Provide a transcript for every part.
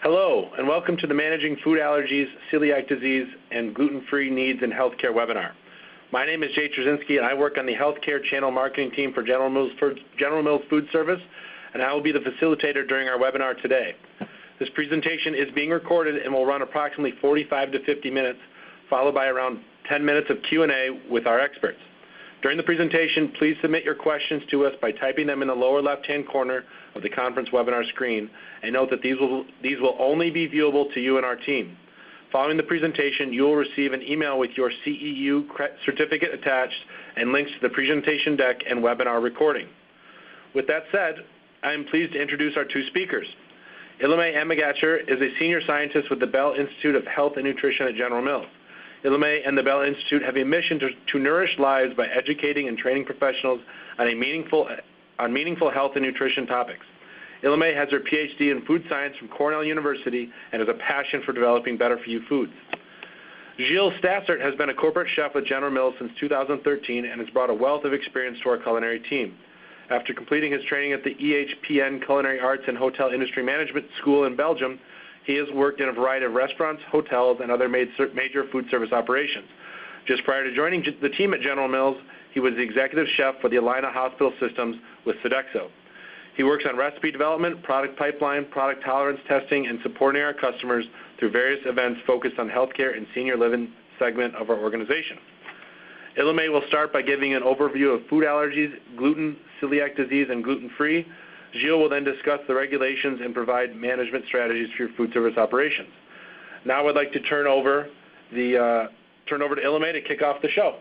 Hello, and welcome to the Managing Food Allergies, Celiac Disease, and Gluten-Free Needs in Healthcare webinar. My name is Jay Trzynski, and I work on the Healthcare Channel Marketing Team for General Mills Food Service, and I will be the facilitator during our webinar today. This presentation is being recorded and will run approximately 45 to 50 minutes, followed by around 10 minutes of Q&A with our experts. During the presentation, please submit your questions to us by typing them in the lower left-hand corner of the conference webinar screen, and note that these will only be viewable to you and our team. Following the presentation, you will receive an email with your CEU certificate attached and links to the presentation deck and webinar recording. With that said, I am pleased to introduce our two speakers. Ilime Amagacher is a senior scientist with the Bell Institute of Health and Nutrition at General Mills. Ilime and the Bell Institute have a mission to nourish lives by educating and training professionals on meaningful health and nutrition topics. Ilime has her PhD in food science from Cornell University and has a passion for developing better-for-you foods. Gilles Stassert has been a corporate chef with General Mills since 2013 and has brought a wealth of experience to our culinary team. After completing his training at the EHPN Culinary Arts and Hotel Industry Management School in Belgium, he has worked in a variety of restaurants, hotels, and other major food service operations. Just prior to joining the team at General Mills, he was the executive chef for the Allina Hospital Systems with Sodexo. He works on recipe development, product pipeline, product tolerance testing, and supporting our customers through various events focused on healthcare and senior living segment of our organization. Ilime will start by giving an overview of food allergies, gluten, celiac disease, and gluten-free. Gilles will then discuss the regulations and provide management strategies for your food service operations. Now I'd like to turn over to Ilime to kick off the show.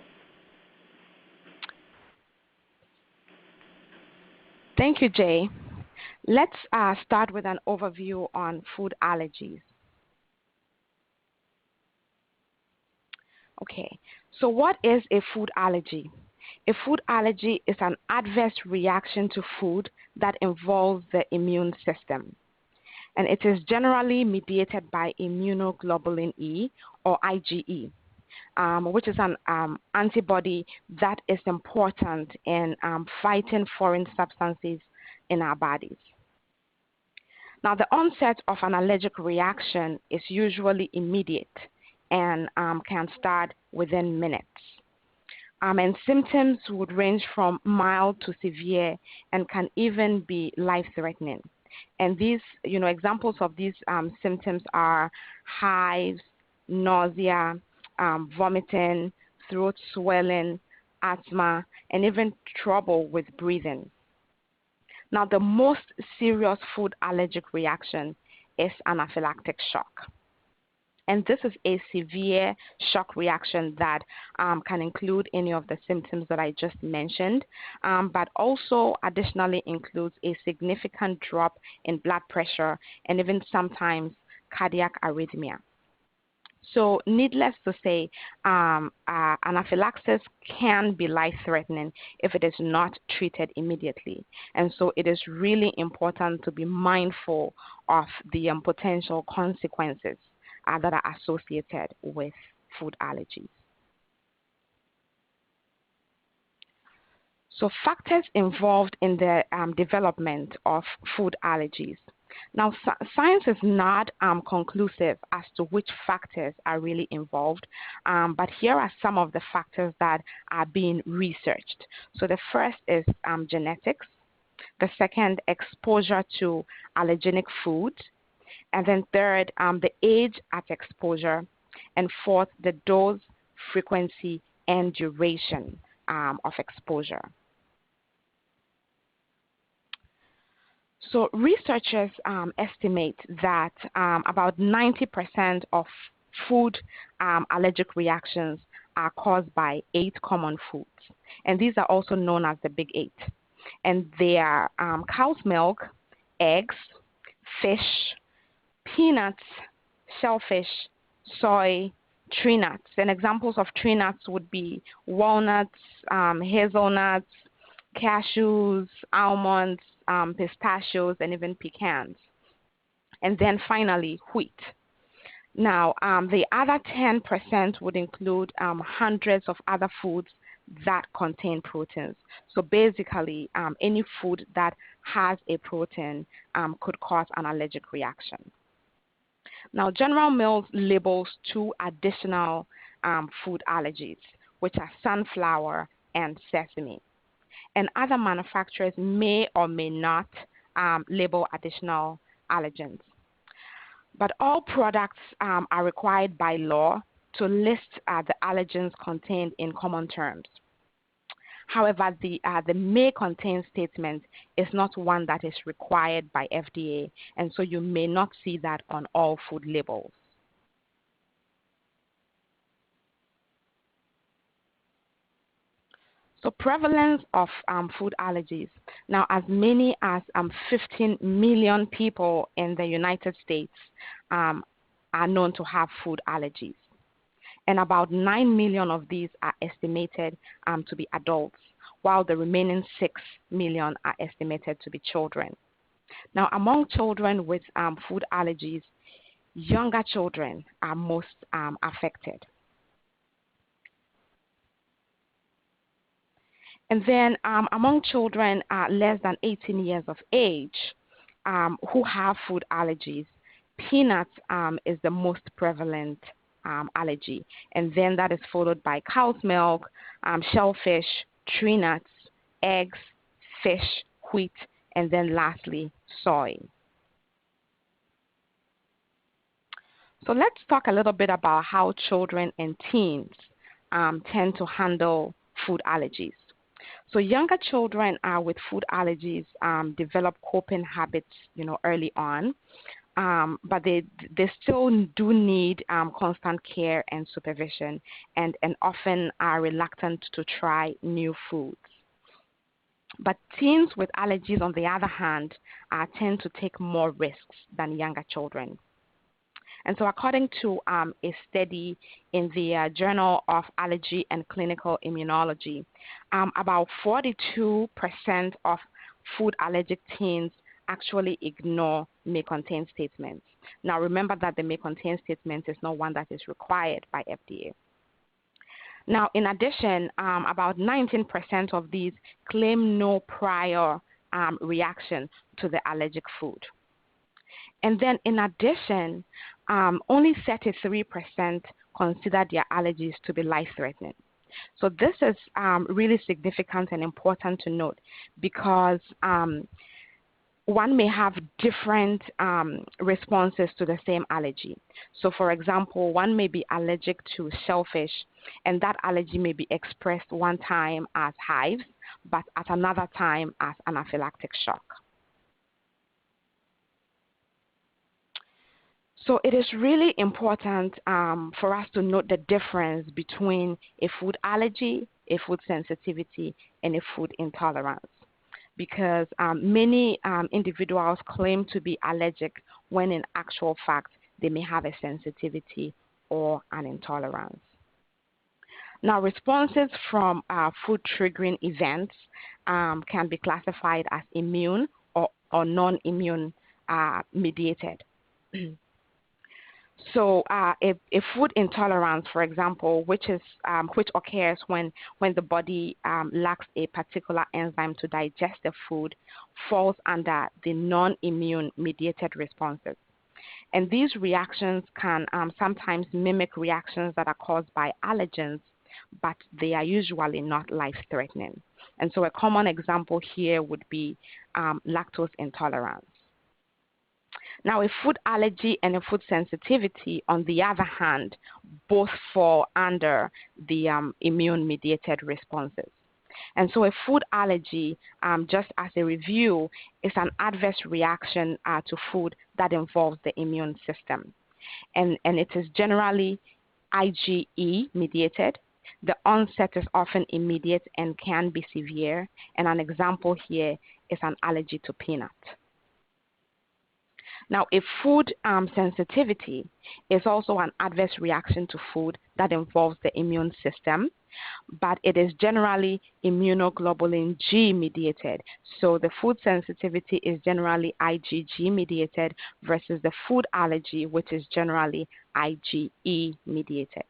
Thank you, Jay. Let's start with an overview on food allergies. Okay, so what is a food allergy? A food allergy is an adverse reaction to food that involves the immune system. And it is generally mediated by immunoglobulin E, or IgE, which is an antibody that is important in fighting foreign substances in our bodies. Now, the onset of an allergic reaction is usually immediate and can start within minutes. And symptoms would range from mild to severe and can even be life-threatening. And these, examples of these symptoms are hives, nausea, vomiting, throat swelling, asthma, and even trouble with breathing. Now, the most serious food allergic reaction is anaphylactic shock. And this is a severe shock reaction that can include any of the symptoms that I just mentioned, but also additionally includes a significant drop in blood pressure and even sometimes cardiac arrhythmia. So needless to say, anaphylaxis can be life-threatening if it is not treated immediately. And so it is really important to be mindful of the potential consequences that are associated with food allergies. So factors involved in the development of food allergies. Now, science is not conclusive as to which factors are really involved, but here are some of the factors that are being researched. So the first is genetics, the second, exposure to allergenic foods, and then third, the age at exposure, and fourth, the dose, frequency, and duration of exposure. So researchers estimate that about 90% of food allergic reactions are caused by 8 common foods. And these are also known as the Big 8. And they are cow's milk, eggs, fish, peanuts, shellfish, soy, tree nuts. And examples of tree nuts would be walnuts, hazelnuts, cashews, almonds, pistachios, and even pecans. And then finally, wheat. Now, the other 10% would include hundreds of other foods that contain proteins. So basically, any food that has a protein could cause an allergic reaction. Now, General Mills labels two additional food allergies, which are sunflower and sesame. And other manufacturers may or may not label additional allergens. But all products are required by law to list the allergens contained in common terms. However, the may contain statement is not one that is required by FDA, and so you may not see that on all food labels. So prevalence of food allergies. Now, as many as 15 million people in the United States are known to have food allergies. And about 9 million of these are estimated to be adults, while the remaining 6 million are estimated to be children. Now, among children with food allergies, younger children are most affected. And then among children less than 18 years of age who have food allergies, peanuts is the most prevalent allergy. And then that is followed by cow's milk, shellfish, tree nuts, eggs, fish, wheat, and then lastly, soy. So let's talk a little bit about how children and teens tend to handle food allergies. So younger children with food allergies develop coping habits, early on, but they still do need constant care and supervision, and often are reluctant to try new foods. But teens with allergies, on the other hand, tend to take more risks than younger children. And so according to a study in the Journal of Allergy and Clinical Immunology, about 42% of food allergic teens actually ignore may contain statements. Now remember that the may contain statement is not one that is required by FDA. Now in addition, about 19% of these claim no prior reaction to the allergic food. And then in addition, only 33% consider their allergies to be life-threatening. So this is really significant and important to note, because one may have different responses to the same allergy. So for example, one may be allergic to shellfish, and that allergy may be expressed one time as hives, but at another time as anaphylactic shock. So it is really important for us to note the difference between a food allergy, a food sensitivity, and a food intolerance, because many individuals claim to be allergic when in actual fact they may have a sensitivity or an intolerance. Now, responses from food triggering events can be classified as immune or non-immune mediated. So a food intolerance, for example, which occurs when the body lacks a particular enzyme to digest the food, falls under the non-immune mediated responses. And these reactions can sometimes mimic reactions that are caused by allergens, but they are usually not life-threatening. And so a common example here would be lactose intolerance. Now, a food allergy and a food sensitivity, on the other hand, both fall under the immune-mediated responses. And so a food allergy, just as a review, is an adverse reaction to food that involves the immune system. And it is generally IgE-mediated. The onset is often immediate and can be severe. And an example here is an allergy to peanut. Now, a food sensitivity is also an adverse reaction to food that involves the immune system, but it is generally immunoglobulin G mediated. So the food sensitivity is generally IgG mediated versus the food allergy, which is generally IgE mediated.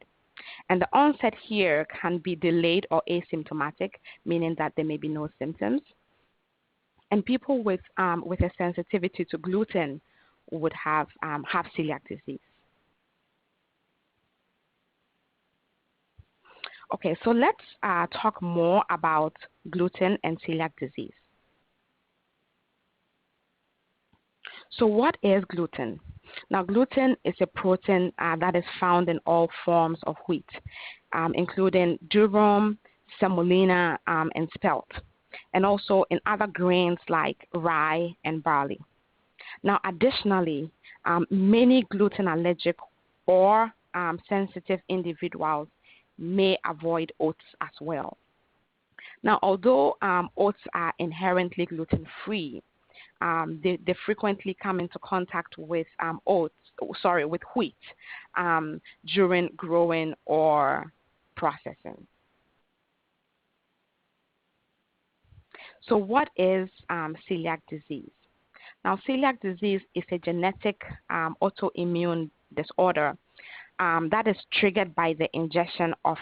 And the onset here can be delayed or asymptomatic, meaning that there may be no symptoms. And people with a sensitivity to gluten would have celiac disease. Okay, so let's talk more about gluten and celiac disease. So what is gluten? Now, gluten is a protein that is found in all forms of wheat, including durum, semolina, and spelt, and also in other grains like rye and barley. Now, additionally, many gluten allergic or sensitive individuals may avoid oats as well. Now, although oats are inherently gluten-free, they frequently come into contact with with wheat during growing or processing. So what is celiac disease? Now, celiac disease is a genetic autoimmune disorder that is triggered by the ingestion of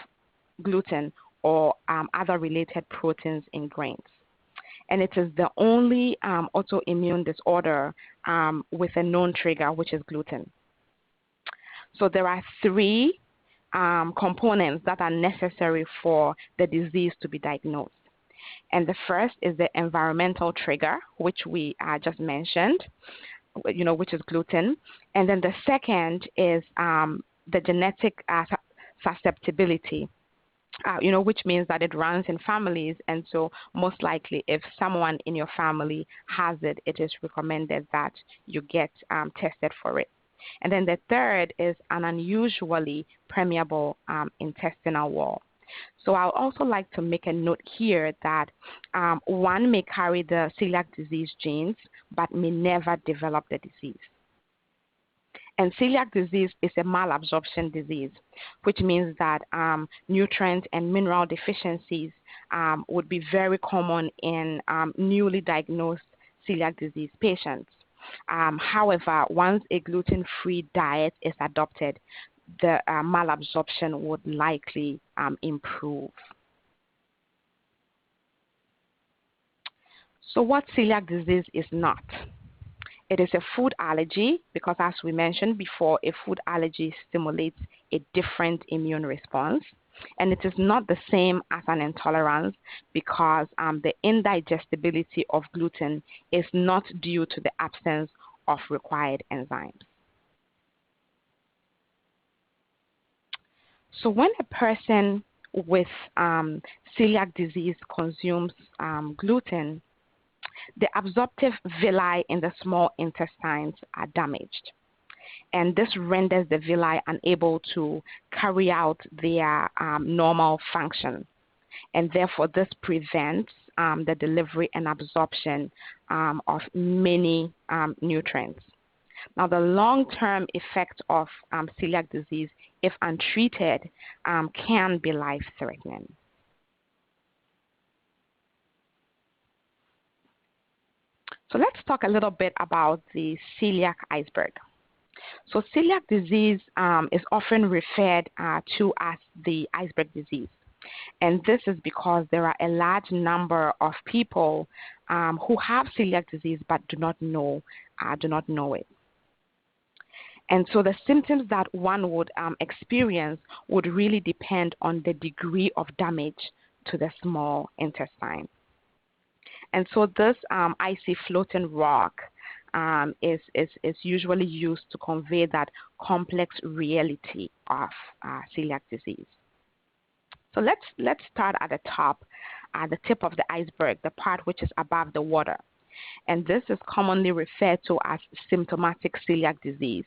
gluten or other related proteins in grains. And it is the only autoimmune disorder with a known trigger, which is gluten. So there are three components that are necessary for the disease to be diagnosed. And the first is the environmental trigger, which we just mentioned, which is gluten. And then the second is the genetic susceptibility. Which means that it runs in families, and so most likely if someone in your family has it, it is recommended that you get tested for it. And then the third is an unusually permeable intestinal wall. So I'll also like to make a note here that one may carry the celiac disease genes but may never develop the disease. And celiac disease is a malabsorption disease, which means that nutrient and mineral deficiencies would be very common in newly diagnosed celiac disease patients. However, once a gluten-free diet is adopted, the malabsorption would likely improve. So what celiac disease is not? It is a food allergy because, as we mentioned before, a food allergy stimulates a different immune response. And it is not the same as an intolerance because the indigestibility of gluten is not due to the absence of required enzymes. So when a person with celiac disease consumes gluten, the absorptive villi in the small intestines are damaged. And this renders the villi unable to carry out their normal function. And therefore, this prevents the delivery and absorption of many nutrients. Now, the long-term effect of celiac disease, if untreated, can be life-threatening. So let's talk a little bit about the celiac iceberg. So celiac disease is often referred to as the iceberg disease. And this is because there are a large number of people who have celiac disease but do not know it. And so the symptoms that one would experience would really depend on the degree of damage to the small intestine. And so this icy floating rock is usually used to convey that complex reality of celiac disease. So let's start at the top, at the tip of the iceberg, the part which is above the water. And this is commonly referred to as symptomatic celiac disease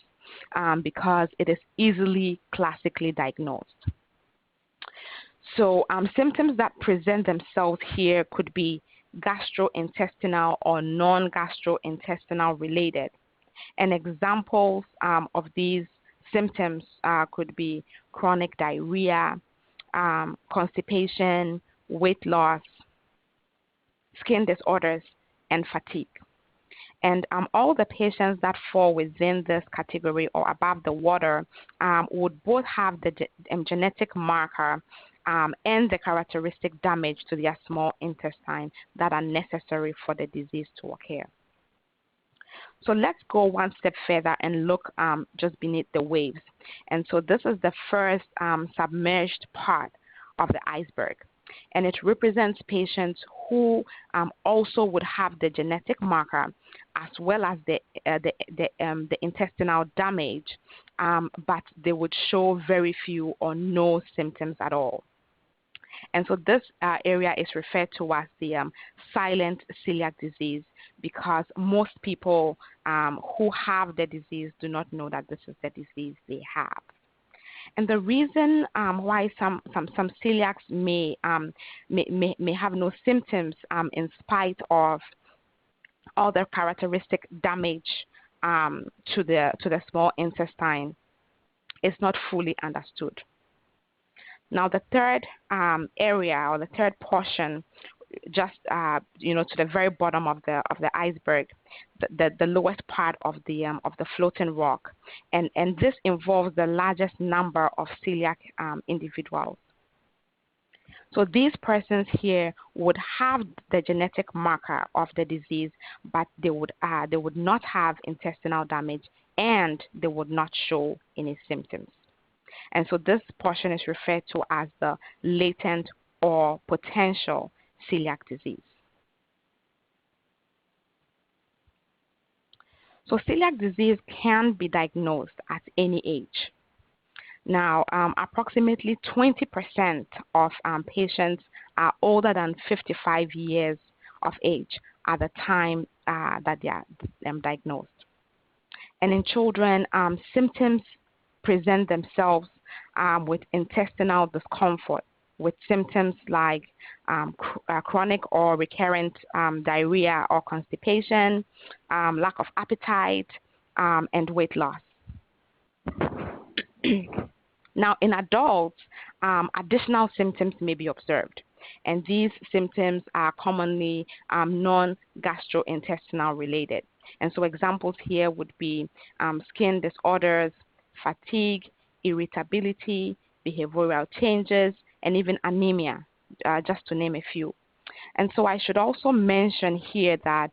because it is easily classically diagnosed. So symptoms that present themselves here could be gastrointestinal or non-gastrointestinal related. And examples of these symptoms could be chronic diarrhea, constipation, weight loss, skin disorders, and fatigue. And all the patients that fall within this category or above the water would both have the genetic marker and the characteristic damage to their small intestine that are necessary for the disease to occur. So let's go one step further and look just beneath the waves. And so this is the first submerged part of the iceberg. And it represents patients who also would have the genetic marker as well as the intestinal damage, but they would show very few or no symptoms at all. And so this area is referred to as the silent celiac disease, because most people who have the disease do not know that this is the disease they have. And the reason why some celiacs may have no symptoms in spite of all the characteristic damage to the small intestine is not fully understood. Now, the third area, or the third portion, just to the very bottom of the iceberg, the lowest part of the floating rock, and this involves the largest number of celiac individuals. So these persons here would have the genetic marker of the disease, but they would not have intestinal damage, and they would not show any symptoms. And so this portion is referred to as the latent or potential celiac disease. So celiac disease can be diagnosed at any age. Now, approximately 20% of patients are older than 55 years of age at the time that they are diagnosed. And in children, symptoms present themselves with intestinal discomfort, with symptoms like chronic or recurrent diarrhea or constipation, lack of appetite, and weight loss. Now, in adults, additional symptoms may be observed, and these symptoms are commonly non-gastrointestinal related. And so examples here would be skin disorders, fatigue, irritability, behavioral changes, and even anemia, just to name a few. And so I should also mention here that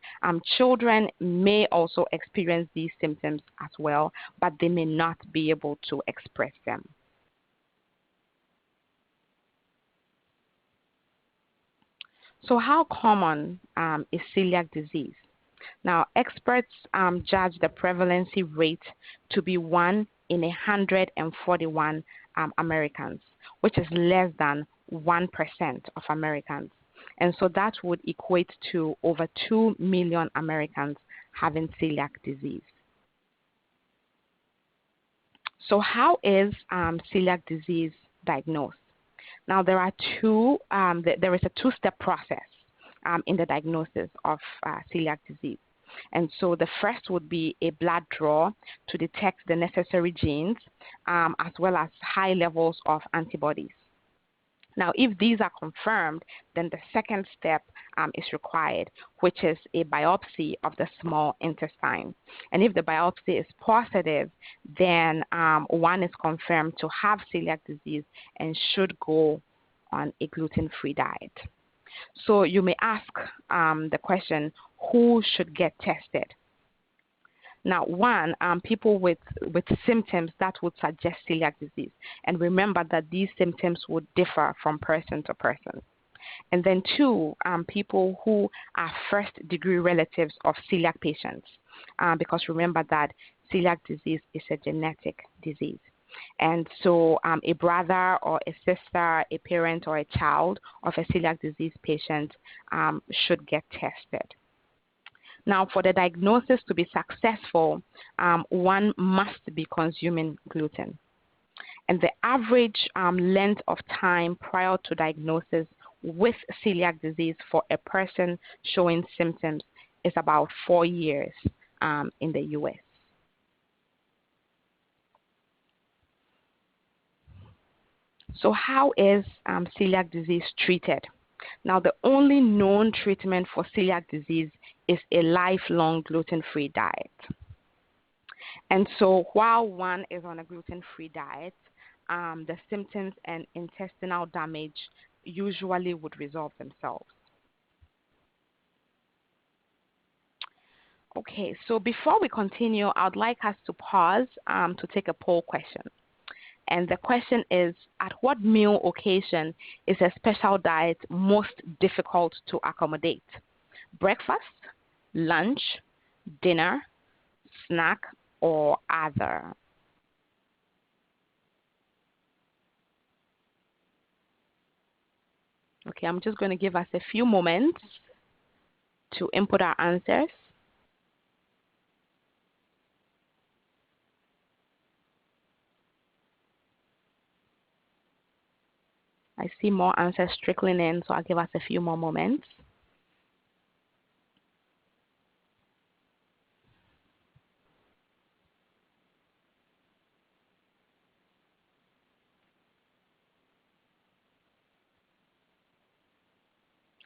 children may also experience these symptoms as well, but they may not be able to express them. So how common is celiac disease? Now, experts judge the prevalence rate to be 1 in 141 Americans, which is less than 1% of Americans. And so that would equate to over 2 million Americans having celiac disease. So how is celiac disease diagnosed? Now, there is a two-step process in the diagnosis of celiac disease. And so the first would be a blood draw to detect the necessary genes, as well as high levels of antibodies. Now, if these are confirmed, then the second step is required, which is a biopsy of the small intestine. And if the biopsy is positive, then one is confirmed to have celiac disease and should go on a gluten-free diet. So you may ask the question, who should get tested? Now, one, people with symptoms that would suggest celiac disease. And remember that these symptoms would differ from person to person. And then two, people who are first-degree relatives of celiac patients, because remember that celiac disease is a genetic disease. And so a brother or a sister, a parent or a child of a celiac disease patient should get tested. Now, for the diagnosis to be successful, one must be consuming gluten. And the average length of time prior to diagnosis with celiac disease for a person showing symptoms is about 4 years in the U.S. So how is celiac disease treated? Now, the only known treatment for celiac disease is a lifelong gluten-free diet. And so while one is on a gluten-free diet, the symptoms and intestinal damage usually would resolve themselves. Okay, so before we continue, I'd like us to pause to take a poll question. And the question is, at what meal occasion is a special diet most difficult to accommodate? Breakfast, lunch, dinner, snack, or other? Okay, I'm just going to give us a few moments to input our answers. I see more answers trickling in, so I'll give us a few more moments.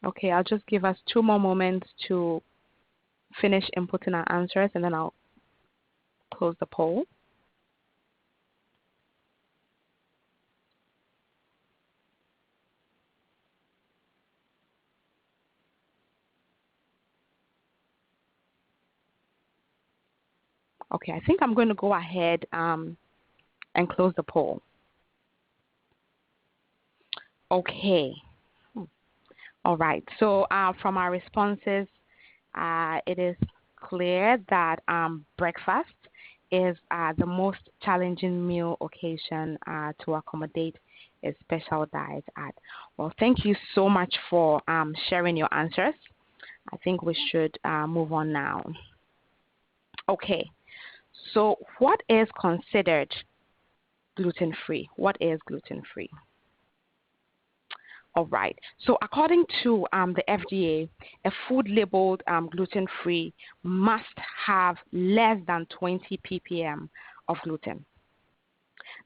Okay, I'll just give us 2 more moments to finish inputting our answers, and then I'll close the poll. Okay, I think I'm going to go ahead and close the poll. Okay. All right. So from our responses, it is clear that breakfast is the most challenging meal occasion to accommodate a special diet at. Well, thank you so much for sharing your answers. I think we should move on now. Okay. So what is considered gluten-free? What is gluten-free? All right. So according to the FDA, a food labeled gluten-free must have less than 20 ppm of gluten.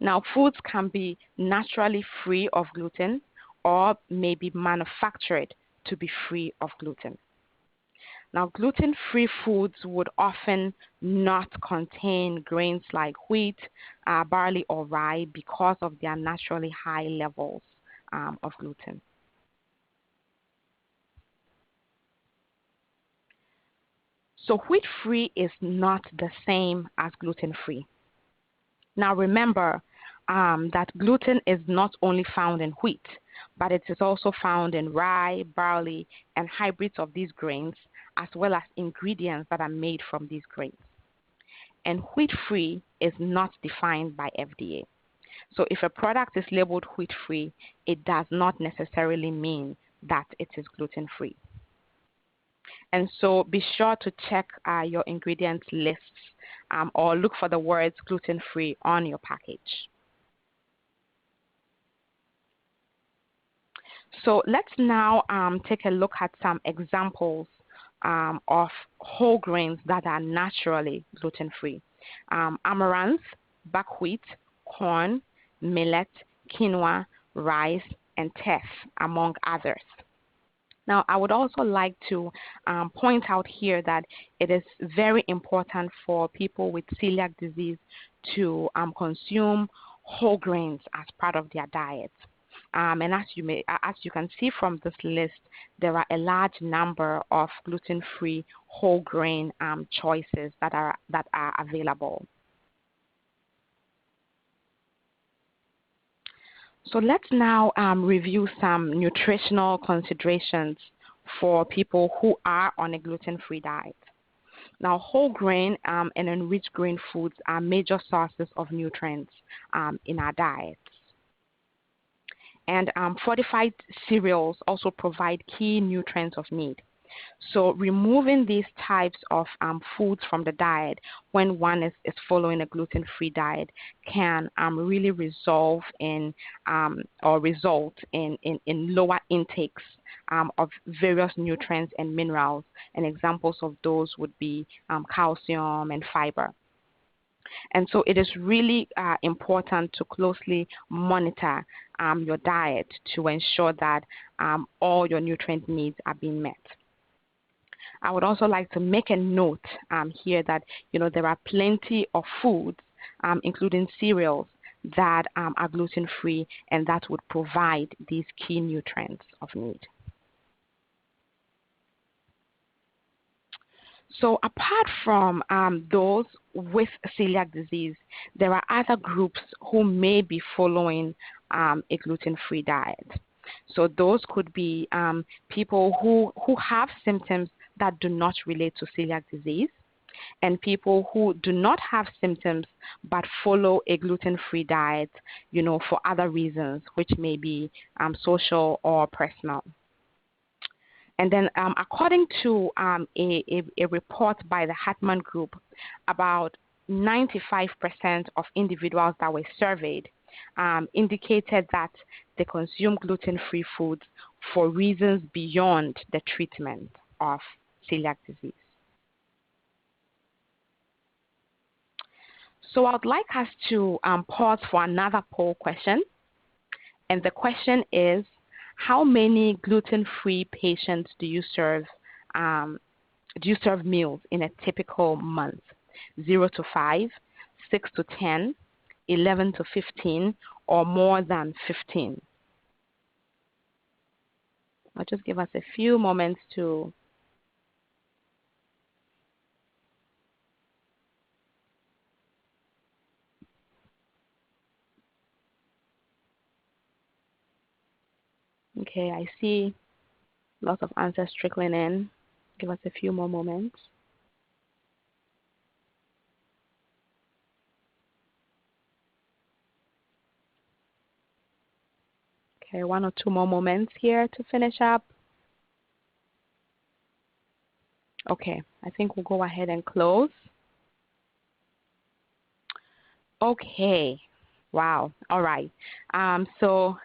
Now, foods can be naturally free of gluten or may be manufactured to be free of gluten. Now, gluten-free foods would often not contain grains like wheat, barley, or rye because of their naturally high levels of gluten. So wheat-free is not the same as gluten-free. Now remember that gluten is not only found in wheat, but it is also found in rye, barley, and hybrids of these grains, as well as ingredients that are made from these grains. And wheat-free is not defined by FDA. So if a product is labeled wheat-free, it does not necessarily mean that it is gluten-free. And so be sure to check your ingredient lists or look for the words gluten-free on your package. So let's now take a look at some examples of whole grains that are naturally gluten-free. Amaranth, buckwheat, corn, millet, quinoa, rice, and teff, among others. Now, I would also like to point out here that it is very important for people with celiac disease to consume whole grains as part of their diet. And as you can see from this list, there are a large number of gluten-free whole grain choices that are available. So let's now review some nutritional considerations for people who are on a gluten-free diet. Now, whole grain and enriched grain foods are major sources of nutrients in our diets. And fortified cereals also provide key nutrients of need. So removing these types of foods from the diet when one is following a gluten-free diet can really result in lower intakes of various nutrients and minerals. And examples of those would be calcium and fiber. And so it is really important to closely monitor your diet to ensure that all your nutrient needs are being met. I would also like to make a note here that there are plenty of foods, including cereals, that are gluten-free and that would provide these key nutrients of need. So apart from those with celiac disease, there are other groups who may be following a gluten-free diet. So those could be people who have symptoms that do not relate to celiac disease, and people who do not have symptoms but follow a gluten-free diet, for other reasons, which may be social or personal. And then according to a report by the Hartman Group, about 95% of individuals that were surveyed indicated that they consume gluten-free foods for reasons beyond the treatment of celiac disease. So I would like us to pause for another poll question. And the question is, how many gluten-free patients do you serve meals in a typical month? 0 to 5, 6 to 10, 11 to 15, or more than 15? I'll just give us a few moments to Okay, I see lots of answers trickling in. Give us a few more moments. Okay, 1 or 2 more moments here to finish up. Okay, I think we'll go ahead and close. Okay, wow, all right. So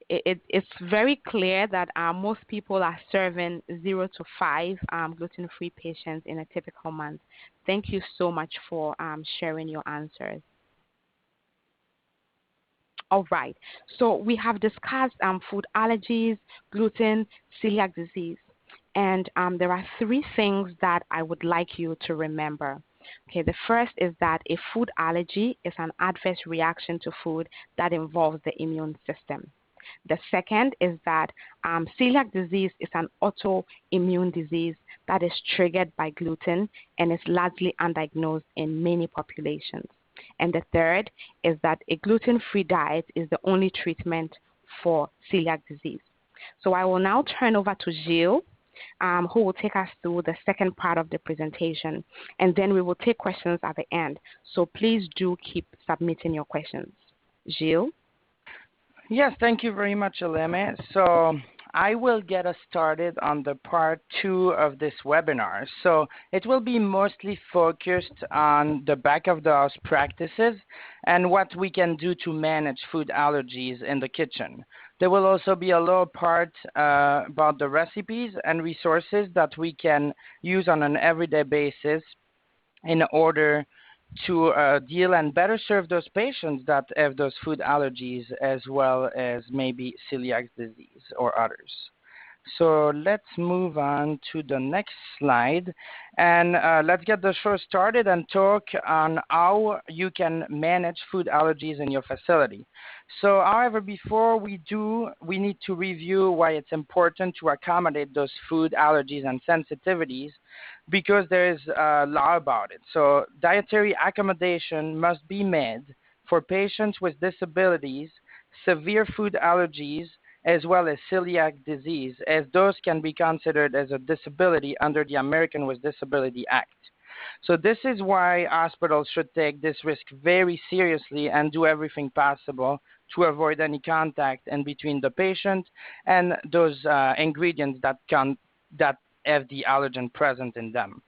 it's very clear that most people are serving 0 to 5 gluten-free patients in a typical month. Thank you so much for sharing your answers. All right, so we have discussed food allergies, gluten, celiac disease, and there are 3 things that I would like you to remember. Okay, the first is that a food allergy is an adverse reaction to food that involves the immune system. The second is that celiac disease is an autoimmune disease that is triggered by gluten and is largely undiagnosed in many populations. And the third is that a gluten-free diet is the only treatment for celiac disease. So I will now turn over to Gilles, who will take us through the second part of the presentation, and then we will take questions at the end. So please do keep submitting your questions. Gilles? Yes, thank you very much, Eleme. So I will get us started on the part 2 of this webinar. So it will be mostly focused on the back of the house practices and what we can do to manage food allergies in the kitchen. There will also be a little part about the recipes and resources that we can use on an everyday basis in order to deal and better serve those patients that have those food allergies, as well as maybe celiac disease or others. So let's move on to the next slide, and let's get the show started and talk on how you can manage food allergies in your facility. So however, before we do, we need to review why it's important to accommodate those food allergies and sensitivities, because there is a law about it. So dietary accommodation must be made for patients with disabilities, severe food allergies, as well as celiac disease, as those can be considered as a disability under the American with Disability Act. So this is why hospitals should take this risk very seriously and do everything possible to avoid any contact in between the patient and those ingredients that have the allergen present in them.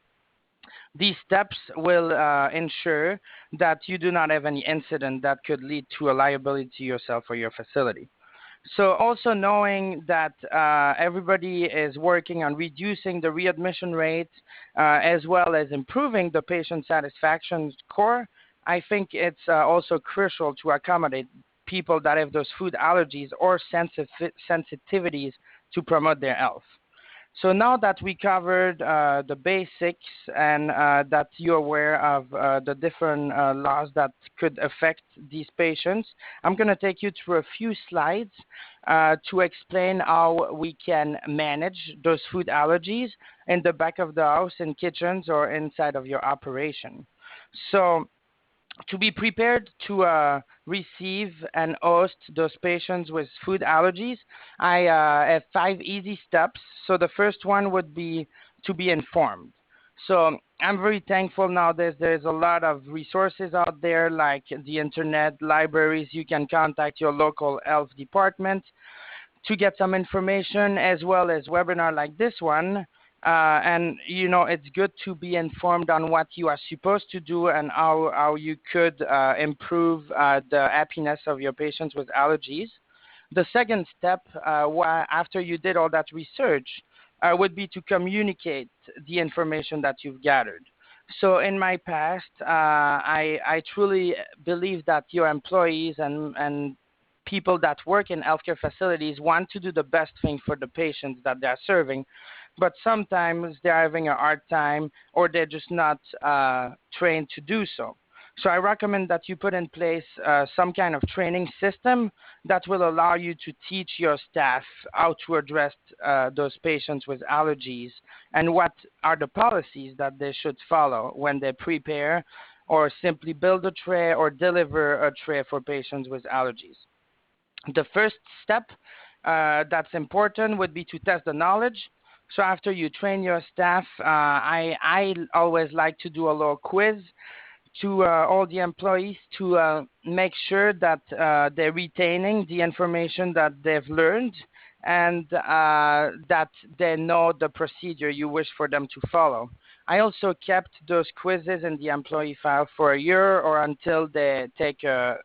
These steps will ensure that you do not have any incident that could lead to a liability to yourself or your facility. So also knowing that everybody is working on reducing the readmission rate as well as improving the patient satisfaction score, I think it's also crucial to accommodate people that have those food allergies or sensitivities to promote their health. So now that we covered the basics and that you're aware of the different laws that could affect these patients, I'm going to take you through a few slides to explain how we can manage those food allergies in the back of the house, in kitchens, or inside of your operation. So to be prepared to receive and host those patients with food allergies, I have 5 easy steps. So the first one would be to be informed. So I'm very thankful nowadays there's a lot of resources out there like the internet, libraries. You can contact your local health department to get some information, as well as webinar like this one. And it's good to be informed on what you are supposed to do and how you could improve the happiness of your patients with allergies. The second step, after you did all that research, would be to communicate the information that you've gathered. So in my past, I truly believe that your employees and people that work in healthcare facilities want to do the best thing for the patients that they're serving, but sometimes they're having a hard time or they're just not trained to do so. So I recommend that you put in place some kind of training system that will allow you to teach your staff how to address those patients with allergies and what are the policies that they should follow when they prepare or simply build a tray or deliver a tray for patients with allergies. The first step that's important would be to test the knowledge. So after you train your staff, I always like to do a little quiz to all the employees to make sure that they're retaining the information that they've learned and that they know the procedure you wish for them to follow. I also kept those quizzes in the employee file for a year or until they take a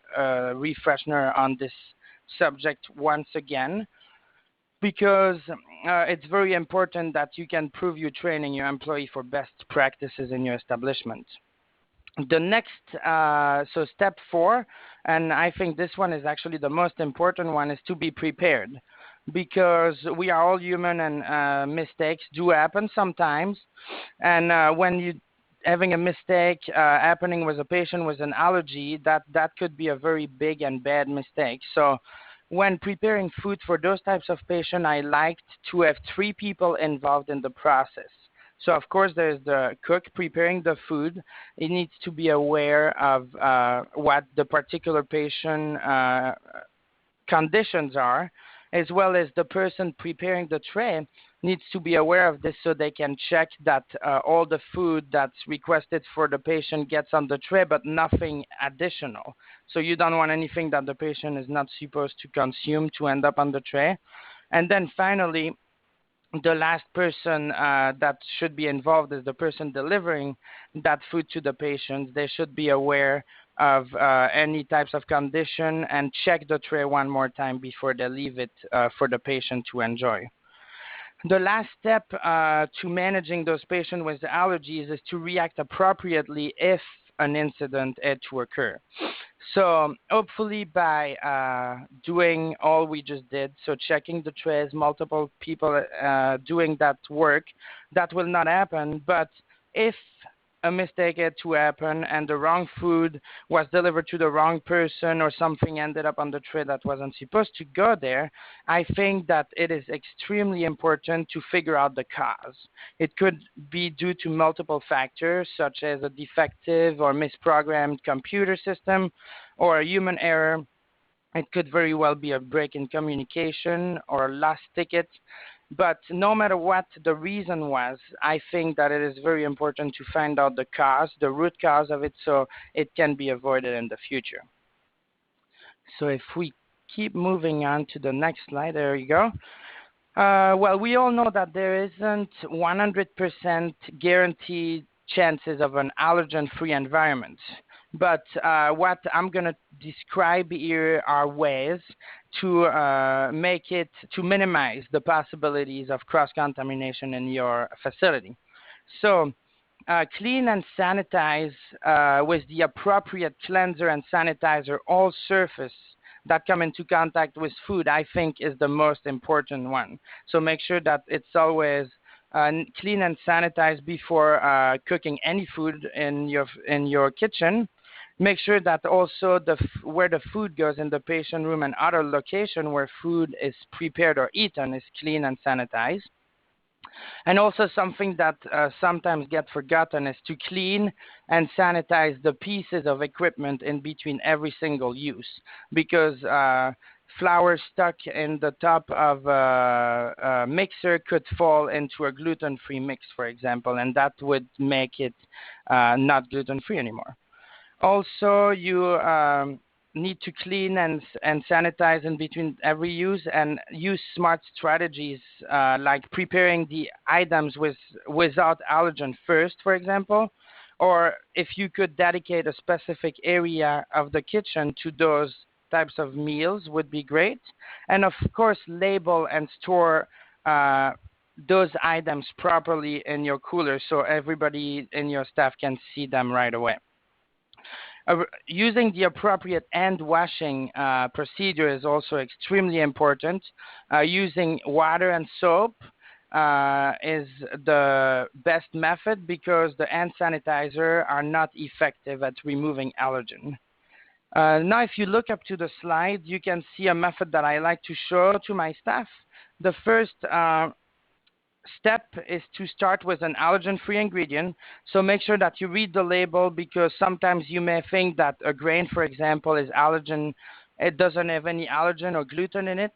refresher on this subject once again, because it's very important that you can prove you're training your employee for best practices in your establishment. The next, so step 4, and I think this one is actually the most important one, is to be prepared, because we are all human and mistakes do happen sometimes. And when you having a mistake happening with a patient with an allergy, that could be a very big and bad mistake. So when preparing food for those types of patients, I liked to have 3 people involved in the process. So of course there's the cook preparing the food. He needs to be aware of what the particular patient conditions are, as well as the person preparing the tray needs to be aware of this so they can check that all the food that's requested for the patient gets on the tray, but nothing additional. So you don't want anything that the patient is not supposed to consume to end up on the tray. And then finally, the last person that should be involved is the person delivering that food to the patient. They should be aware of any types of condition and check the tray one more time before they leave it for the patient to enjoy. The last step to managing those patients with allergies is to react appropriately if an incident had to occur. So hopefully by doing all we just did, so checking the trays, multiple people doing that work, that will not happen. But if a mistake had to happen and the wrong food was delivered to the wrong person or something ended up on the tray that wasn't supposed to go there, I think that it is extremely important to figure out the cause. It could be due to multiple factors, such as a defective or misprogrammed computer system or a human error. It could very well be a break in communication or a lost ticket. But no matter what the reason was, I think that it is very important to find out the cause, the root cause of it, so it can be avoided in the future. So if we keep moving on to the next slide, there you go. Well, we all know that there isn't 100% guaranteed chances of an allergen-free environment. But what I'm going to describe here are ways to minimize the possibilities of cross-contamination in your facility. So clean and sanitize with the appropriate cleanser and sanitizer all surface that come into contact with food, I think is the most important one. So make sure that it's always clean and sanitized before cooking any food in your kitchen. Make sure that also where the food goes in the patient room and other location where food is prepared or eaten is clean and sanitized. And also something that sometimes gets forgotten is to clean and sanitize the pieces of equipment in between every single use, because flour stuck in the top of a mixer could fall into a gluten-free mix, for example, and that would make it not gluten-free anymore. Also, you need to clean and sanitize in between every use, and use smart strategies like preparing the items without allergen first, for example, or if you could dedicate a specific area of the kitchen to those types of meals would be great. And of course, label and store those items properly in your cooler so everybody in your staff can see them right away. Using the appropriate hand washing procedure is also extremely important. Using water and soap is the best method because the hand sanitizer are not effective at removing allergen. Now, if you look up to the slide, you can see a method that I like to show to my staff. The first step is to start with an allergen-free ingredient. So make sure that you read the label, because sometimes you may think that a grain, for example, is allergen. It doesn't have any allergen or gluten in it.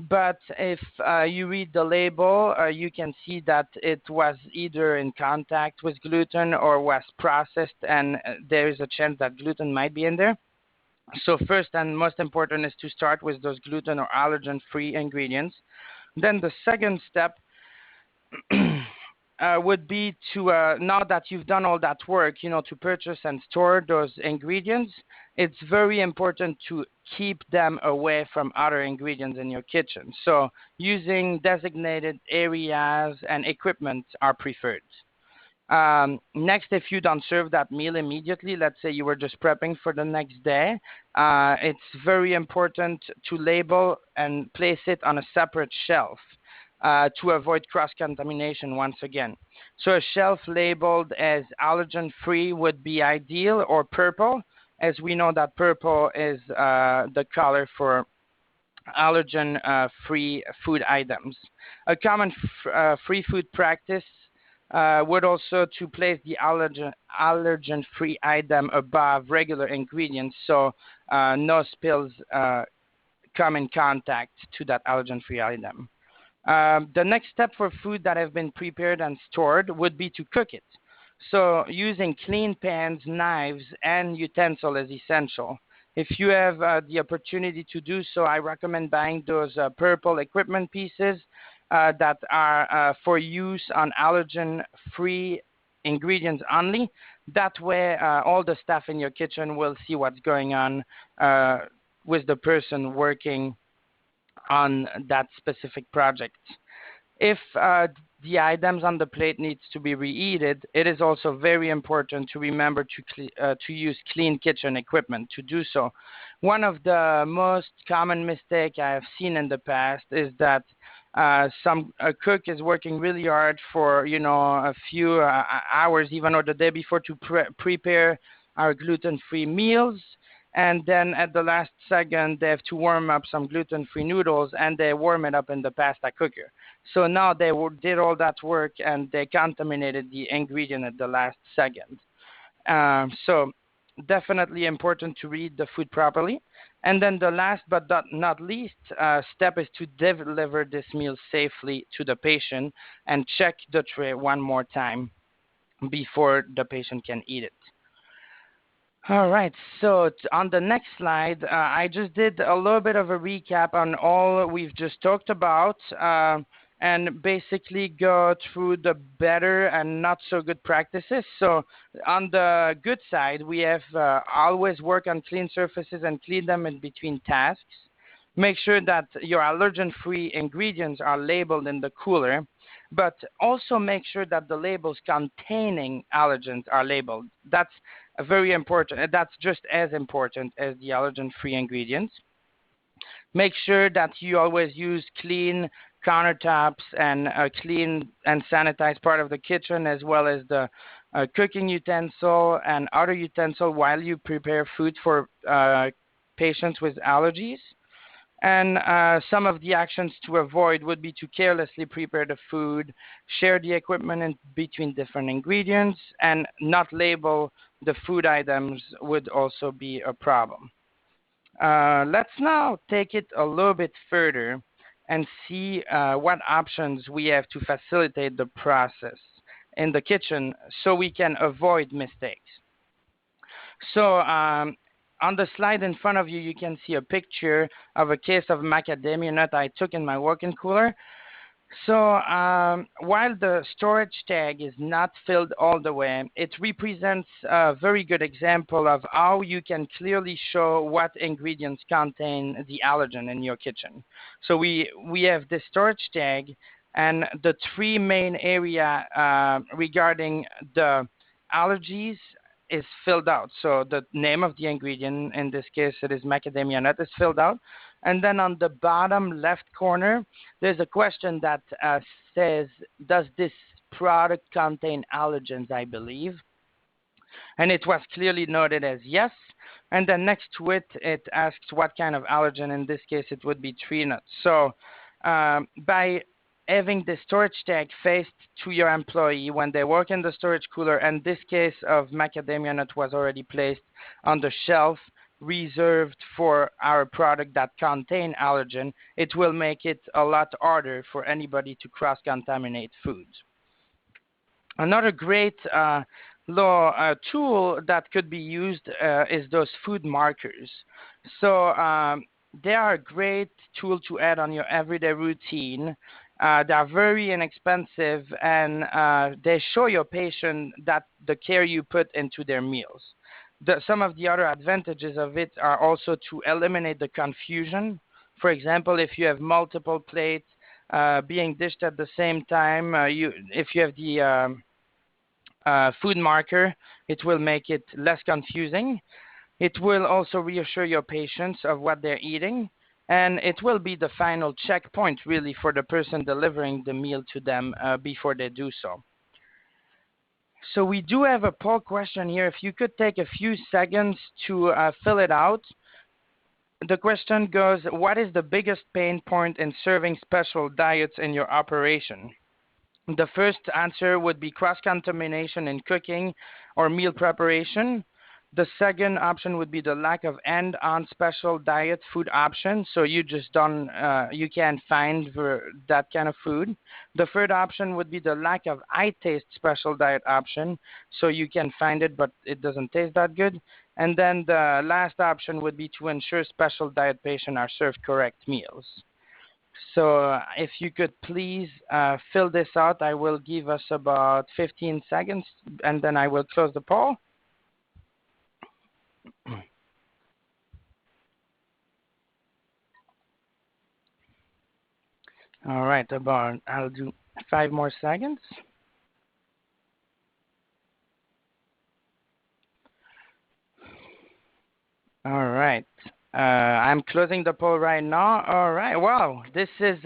But if you read the label, you can see that it was either in contact with gluten or was processed, and there is a chance that gluten might be in there. So first and most important is to start with those gluten or allergen-free ingredients. Then the second step would be to, now that you've done all that work, to purchase and store those ingredients, it's very important to keep them away from other ingredients in your kitchen. So using designated areas and equipment are preferred. Next, if you don't serve that meal immediately, let's say you were just prepping for the next day, it's very important to label and place it on a separate shelf. To avoid cross-contamination once again. So a shelf labeled as allergen-free would be ideal, or purple, as we know that purple is the color for allergen-free food items. A common free food practice would also to place the allergen-free item above regular ingredients, so no spills come in contact to that allergen-free item. The next step for food that have been prepared and stored would be to cook it. So using clean pans, knives, and utensils is essential. If you have the opportunity to do so, I recommend buying those purple equipment pieces that are for use on allergen-free ingredients only. That way, all the staff in your kitchen will see what's going on with the person working on that specific project. If the items on the plate needs to be reheated, it is also very important to remember to use clean kitchen equipment to do so. One of the most common mistakes I have seen in the past is that a cook is working really hard for a few hours, even or the day before, to prepare our gluten-free meals. And then at the last second, they have to warm up some gluten-free noodles, and they warm it up in the pasta cooker. So now they did all that work, and they contaminated the ingredient at the last second. So definitely important to read the food properly. And then the last but not least step is to deliver this meal safely to the patient and check the tray one more time before the patient can eat it. All right, so on the next slide, I just did a little bit of a recap on all we've just talked about and basically go through the better and not so good practices. So on the good side, we have always work on clean surfaces and clean them in between tasks. Make sure that your allergen-free ingredients are labeled in the cooler, but also make sure that the labels containing allergens are labeled. That's very important. That's just as important as the allergen-free ingredients. make sure that you always use clean countertops and a clean and sanitized part of the kitchen, as well as the cooking utensil and other utensil while you prepare food for patients with allergies. And some of the actions to avoid would be to carelessly prepare the food, share the equipment in between different ingredients, and not label the food items would also be a problem. Let's now take it a little bit further and see what options we have to facilitate the process in the kitchen so we can avoid mistakes. So on the slide in front of you, you can see a picture of a case of macadamia nut I took in my working cooler. So while the storage tag is not filled all the way, it represents a very good example of how you can clearly show what ingredients contain the allergen in your kitchen. So we have the storage tag, and the three main area regarding the allergies is filled out. So the name of the ingredient, in this case it is macadamia nut, is filled out. And then on the bottom left corner, there's a question that says, does this product contain allergens, I believe? And it was clearly noted as yes. And then next to it, it asks what kind of allergen. In this case, it would be tree nuts. So by having the storage tag faced to your employee when they work in the storage cooler, and this case of macadamia nut was already placed on the shelf reserved for our product that contain allergen, it will make it a lot harder for anybody to cross-contaminate foods. Another great tool that could be used is those food markers. So they are a great tool to add on your everyday routine. They are very inexpensive, and they show your patient that the care you put into their meals. Some of the other advantages of it are also to eliminate the confusion. For example, if you have multiple plates being dished at the same time, if you have the food marker, it will make it less confusing. It will also reassure your patients of what they're eating, and it will be the final checkpoint really for the person delivering the meal to them before they do so. So we do have a poll question here. If you could take a few seconds to fill it out. The question goes, what is the biggest pain point in serving special diets in your operation? The first answer would be cross-contamination in cooking or meal preparation. The second option would be the lack of end-on special diet food options. So you just don't, you can't find that kind of food. The third option would be the lack of I-taste special diet option. So you can find it, but it doesn't taste that good. And then the last option would be to ensure special diet patients are served correct meals. So if you could please fill this out, I will give us about 15 seconds, and then I will close the poll. All right, I'll do 5 more seconds. All right, I'm closing the poll right now. All right, wow, this is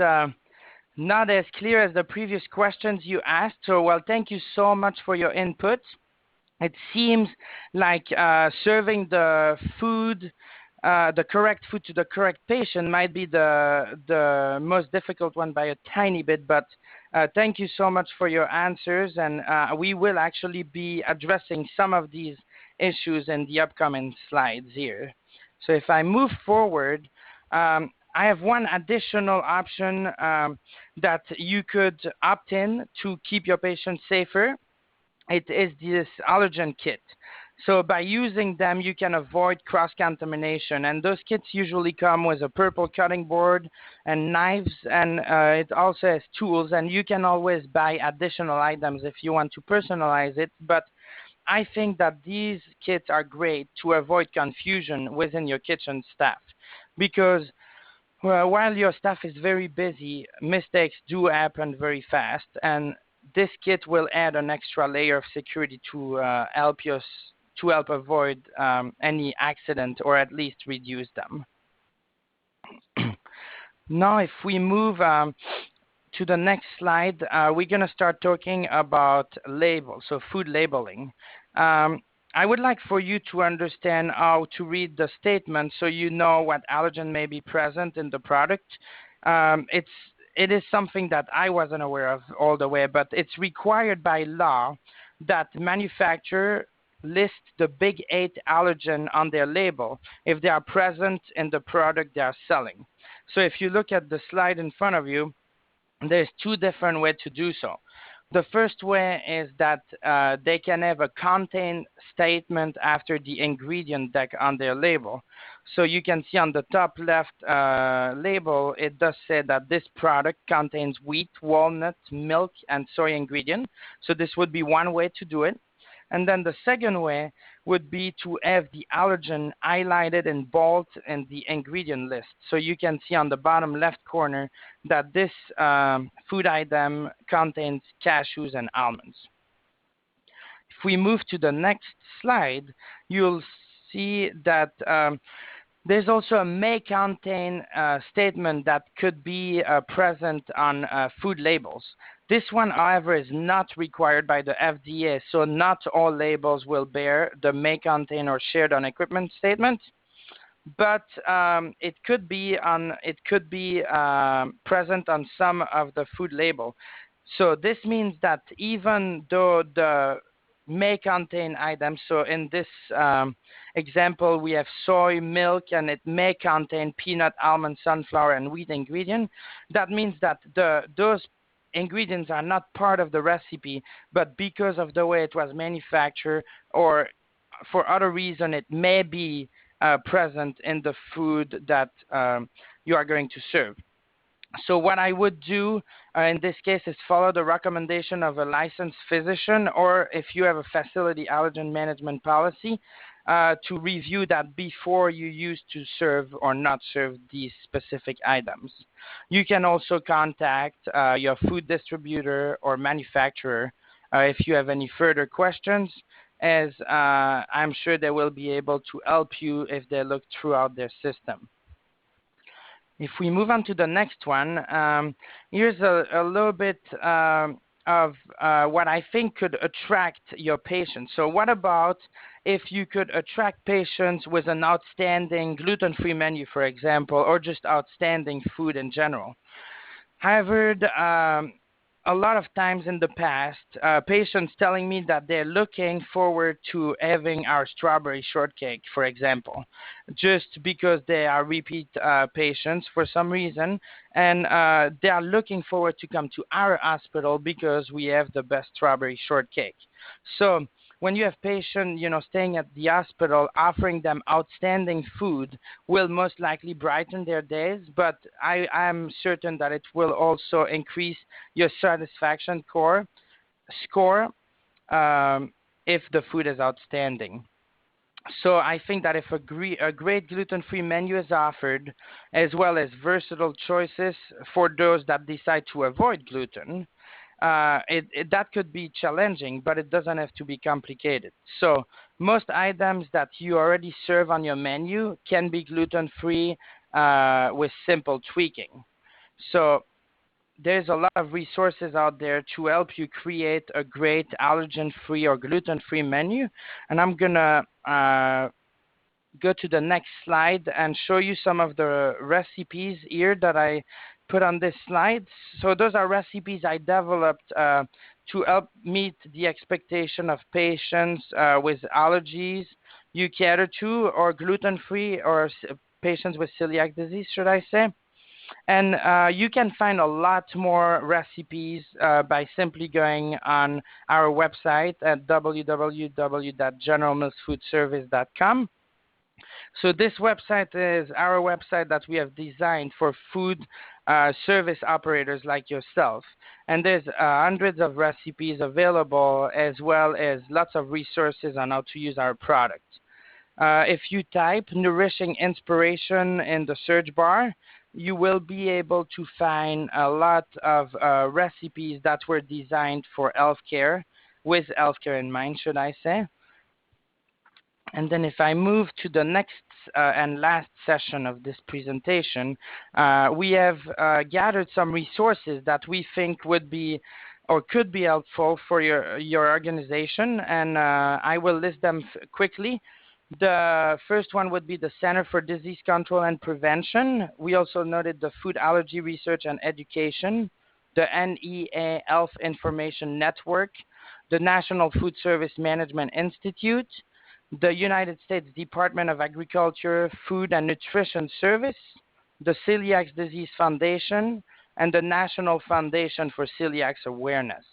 not as clear as the previous questions you asked. So, well, thank you so much for your input. It seems like serving the food, the correct food to the correct patient might be the most difficult one by a tiny bit, but thank you so much for your answers, and we will actually be addressing some of these issues in the upcoming slides here. So if I move forward, I have one additional option that you could opt in to keep your patients safer. It is this allergen kit. So by using them, you can avoid cross-contamination. And those kits usually come with a purple cutting board and knives, and it also has tools. And you can always buy additional items if you want to personalize it. But I think that these kits are great to avoid confusion within your kitchen staff, because while your staff is very busy, mistakes do happen very fast. And this kit will add an extra layer of security to help avoid any accident, or at least reduce them. Now, if we move to the next slide, we're going to start talking about labels, so food labeling. I would like for you to understand how to read the statement so you know what allergen may be present in the product. It is something that I wasn't aware of all the way, but it's required by law that manufacturer list the big 8 allergen on their label if they are present in the product they are selling. So if you look at the slide in front of you, there's 2 different ways to do so. The first way is that they can have a contain statement after the ingredient deck on their label. So you can see on the top left label, it does say that this product contains wheat, walnut, milk, and soy ingredient. So this would be one way to do it. And then the second way would be to have the allergen highlighted in bold in the ingredient list. So you can see on the bottom left corner that this food item contains cashews and almonds. If we move to the next slide, you'll see that there's also a may contain statement that could be present on food labels. This one, however, is not required by the FDA, so not all labels will bear the may contain or shared on equipment statement, but it could be present on some of the food label. So this means that even though the may contain items, so in this example we have soy, milk, and it may contain peanut, almond, sunflower, and wheat ingredient, that means that those ingredients are not part of the recipe, but because of the way it was manufactured or for other reason it may be present in the food that you are going to serve. So what I would do in this case is follow the recommendation of a licensed physician, or if you have a facility allergen management policy, to review that before you use to serve or not serve these specific items. You can also contact your food distributor or manufacturer if you have any further questions, as I'm sure they will be able to help you if they look throughout their system. If we move on to the next one, here's a little bit of what I think could attract your patients. So what about if you could attract patients with an outstanding gluten-free menu, for example, or just outstanding food in general? I've heard a lot of times in the past, patients telling me that they're looking forward to having our strawberry shortcake, for example, just because they are repeat patients for some reason, and they are looking forward to come to our hospital because we have the best strawberry shortcake. So when you have patients, staying at the hospital, offering them outstanding food will most likely brighten their days, but I am certain that it will also increase your satisfaction score if the food is outstanding. So I think that if a great gluten-free menu is offered, as well as versatile choices for those that decide to avoid gluten, that could be challenging, but it doesn't have to be complicated. So most items that you already serve on your menu can be gluten-free with simple tweaking. So there's a lot of resources out there to help you create a great allergen-free or gluten-free menu. And I'm going to go to the next slide and show you some of the recipes here that I put on this slide. So those are recipes I developed to help meet the expectation of patients with allergies you cater to, or gluten-free, or patients with celiac disease, should I say. And you can find a lot more recipes by simply going on our website at www.generalmillsfoodservice.com. So this website is our website that we have designed for food service operators like yourself. And there's hundreds of recipes available, as well as lots of resources on how to use our product. If you type nourishing inspiration in the search bar, you will be able to find a lot of recipes that were designed for healthcare, with healthcare in mind, should I say. And then if I move to the next and last session of this presentation, we have gathered some resources that we think would be or could be helpful for your organization, and I will list them quickly. The first one would be the Center for Disease Control and Prevention. We also noted the Food Allergy Research and Education, the NEA Health Information Network, the National Food Service Management Institute, the United States Department of Agriculture, Food and Nutrition Service, the Celiac Disease Foundation, and the National Foundation for Celiacs Awareness.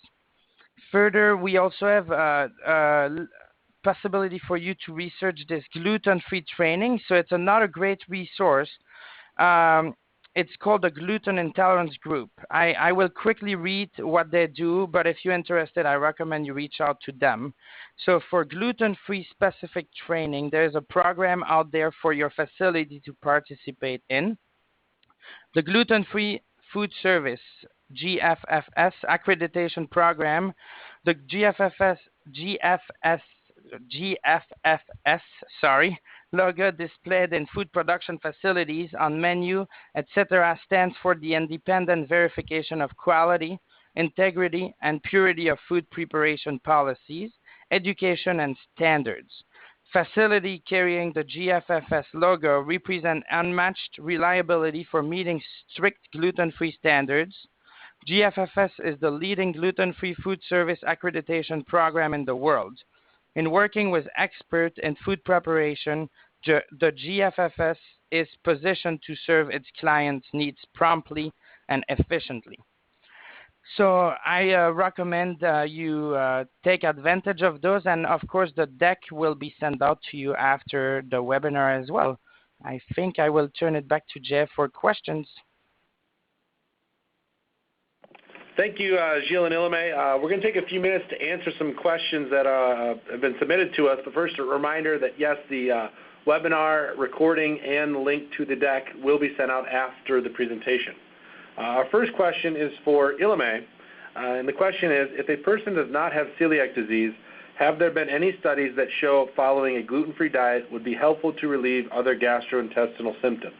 Further, we also have a possibility for you to research this gluten-free training. So it's another great resource. It's called the Gluten Intolerance Group. I will quickly read what they do, but if you're interested, I recommend you reach out to them. So for gluten-free specific training, there's a program out there for your facility to participate in. The Gluten-Free Food Service, GFFS accreditation program, the GFFS logo displayed in food production facilities on menu, etc., stands for the independent verification of quality, integrity, and purity of food preparation policies, education, and standards. Facility carrying the GFFS logo represent unmatched reliability for meeting strict gluten-free standards. GFFS is the leading gluten-free food service accreditation program in the world. In working with experts in food preparation, the GFFS is positioned to serve its clients' needs promptly and efficiently. So I recommend you take advantage of those, and of course the deck will be sent out to you after the webinar as well. I think I will turn it back to Jeff for questions. Thank you, Gilles and Ilame. We're going to take a few minutes to answer some questions that have been submitted to us. But first, a reminder that, yes, the webinar recording and link to the deck will be sent out after the presentation. Our first question is for Ilame, and the question is, if a person does not have celiac disease, have there been any studies that show following a gluten-free diet would be helpful to relieve other gastrointestinal symptoms?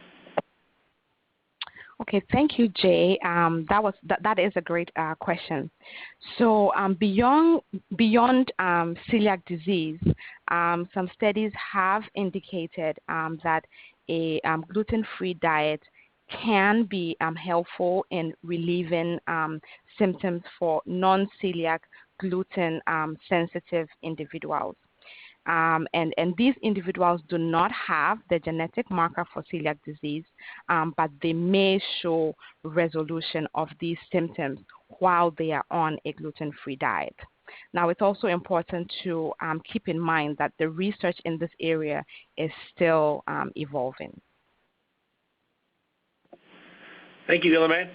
Okay, thank you, Jay. That is a great question. So beyond celiac disease, some studies have indicated that a gluten-free diet can be helpful in relieving symptoms for non-celiac gluten sensitive individuals. And these individuals do not have the genetic marker for celiac disease, but they may show resolution of these symptoms while they are on a gluten-free diet. Now, it's also important to keep in mind that the research in this area is still evolving. Thank you, Ilame.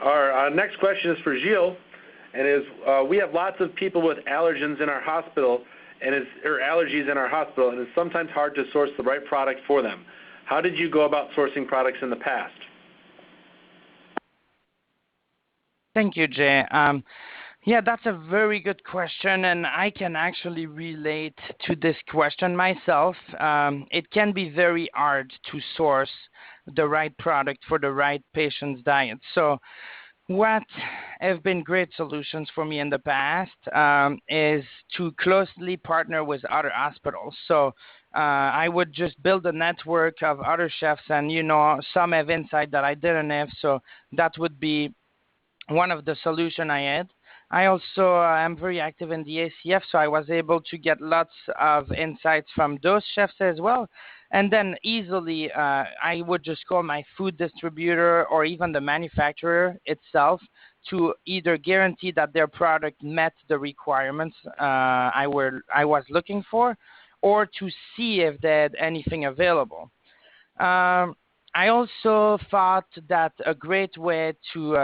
Our next question is for Gilles, and is we have lots of people with allergens in our hospital, or allergies in our hospital, and it's sometimes hard to source the right product for them. How did you go about sourcing products in the past? Thank you, Jay. Yeah, that's a very good question, and I can actually relate to this question myself. It can be very hard to source the right product for the right patient's diet. So what have been great solutions for me in the past is to closely partner with other hospitals. So I would just build a network of other chefs, and some have insight that I didn't have, so that would be one of the solutions I had. I also am very active in the ACF, so I was able to get lots of insights from those chefs as well. And then easily, I would just call my food distributor or even the manufacturer itself to either guarantee that their product met the requirements I was looking for, or to see if they had anything available. I also thought that a great way to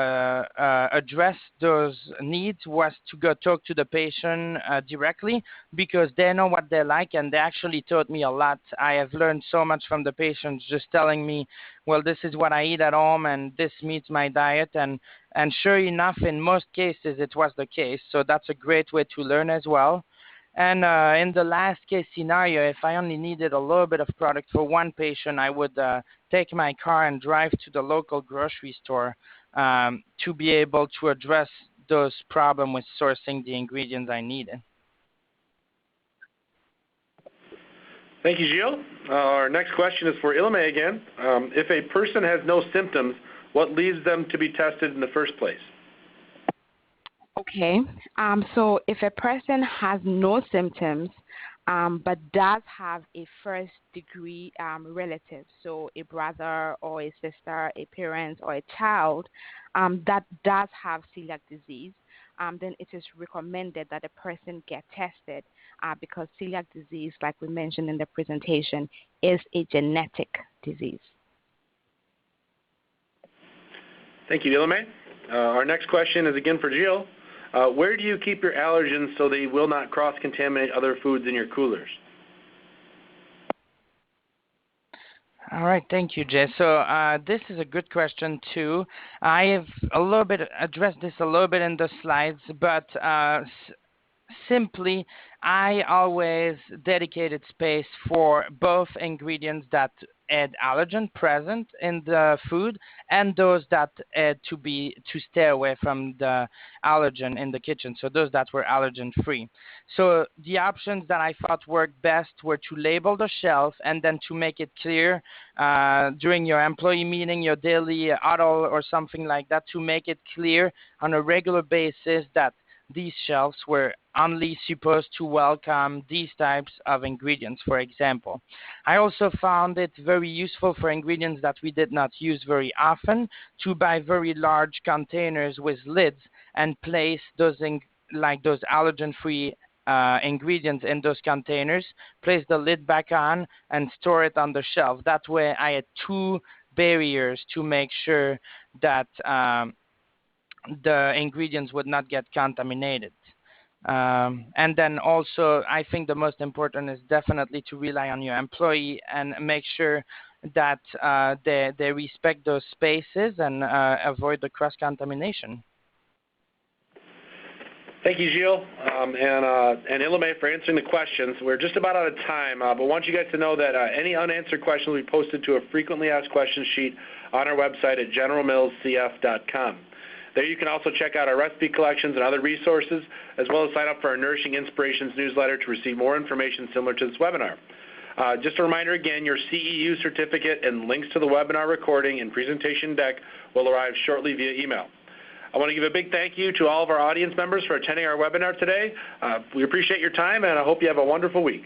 address those needs was to go talk to the patient directly, because they know what they like, and they actually taught me a lot. I have learned so much from the patients just telling me, well, this is what I eat at home, and this meets my diet, and sure enough, in most cases, it was the case. So that's a great way to learn as well. And in the last case scenario, if I only needed a little bit of product for one patient, I would take my car and drive to the local grocery store to be able to address those problems with sourcing the ingredients I needed. Thank you, Gilles. Our next question is for Ilme again. If a person has no symptoms, what leads them to be tested in the first place? Okay, so if a person has no symptoms but does have a first degree relative, so a brother or a sister, a parent or a child that does have celiac disease, then it is recommended that a person get tested because celiac disease, like we mentioned in the presentation, is a genetic disease. Thank you, Ilme. Our next question is again for Gilles. Where do you keep your allergens so they will not cross-contaminate other foods in your coolers? All right, thank you, Jay. So this is a good question too. I have a little bit addressed this a little bit in the slides, but simply, I always dedicated space for both ingredients that add allergen present in the food and those that add to stay away from the allergen in the kitchen, so those that were allergen free. So the options that I thought worked best were to label the shelf and then to make it clear during your employee meeting, your daily huddle or something like that, to make it clear on a regular basis that these shelves were only supposed to welcome these types of ingredients, for example. I also found it very useful for ingredients that we did not use very often to buy very large containers with lids and place those those allergen-free ingredients in those containers, place the lid back on, and store it on the shelf. That way I had two barriers to make sure that the ingredients would not get contaminated. And then also, I think the most important is definitely to rely on your employee and make sure that they respect those spaces and avoid the cross-contamination. Thank you, Gilles, and Ilme for answering the questions. We're just about out of time, but I want you guys to know that any unanswered questions will be posted to a frequently asked questions sheet on our website at generalmillscf.com. There you can also check out our recipe collections and other resources, as well as sign up for our Nourishing Inspirations newsletter to receive more information similar to this webinar. Just a reminder again, your CEU certificate and links to the webinar recording and presentation deck will arrive shortly via email. I want to give a big thank you to all of our audience members for attending our webinar today. We appreciate your time, and I hope you have a wonderful week.